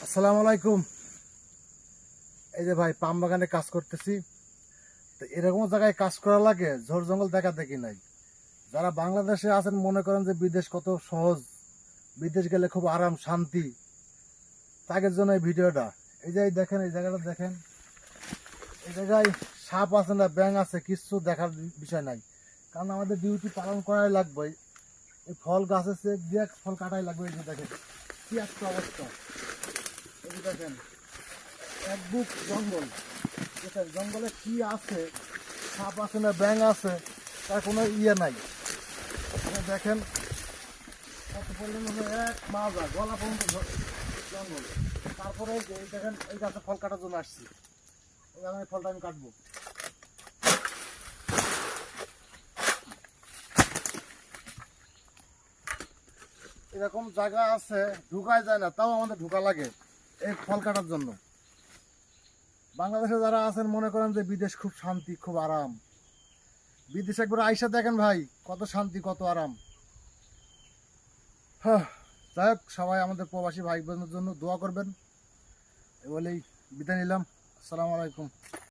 আসসালামু আলাইকুম। এই যে ভাই পাম বাগানে কাজ করতেছি। তো এরকম জায়গায় কাজ করা লাগে, ঝোড় জঙ্গল দেখা দেখি নাই। যারা বাংলাদেশে আছেন মনে করেন যে বিদেশ কত সহজ, বিদেশ গেলে খুব আরাম শান্তি, তাদের জন্য এই ভিডিওটা। এই যে দেখেন, এই জায়গাটা দেখেন, এই জায়গায় সাপ আছে না ব্যাঙ আছে কিচ্ছু দেখার বিষয় নাই, কারণ আমাদের ডিউটি পালন করাই লাগবে। এই ফল গাছের চেক দিয়ে ফল কাটাই লাগবে। এই যে দেখেন কি একটা অবস্থা, এই যে দেখেন এক বুক জঙ্গল। দেখেন জঙ্গলে কি আছে, সাপ আছে না ব্যাঙ আছে তার কোনো ইয়ে নাই। এখানে দেখেন কত পরিমাণ এক মাজা গলা পর্যন্ত জঙ্গল। তারপরে এই যে এই দেখেন এই গাছে ফল কাটার জন্য আসছি, এই আমি ফলটা আমি কাটবো। এরকম জায়গা আছে ঢুকাই যায় না, তাও আমাদের ঢুকা লাগে এই ফল কাটার জন্য। বাংলাদেশে যারা আছেন মনে করেন যে বিদেশ খুব শান্তি খুব আরাম। বিদেশে একবার আইসা দেখেন ভাই কত শান্তি কত আরাম। হ্যাঁ, যাই হোক সবাই আমাদের প্রবাসী ভাই বোনদের জন্য দোয়া করবেন, এ বলেই বিদায় নিলাম। আসসালামু আলাইকুম।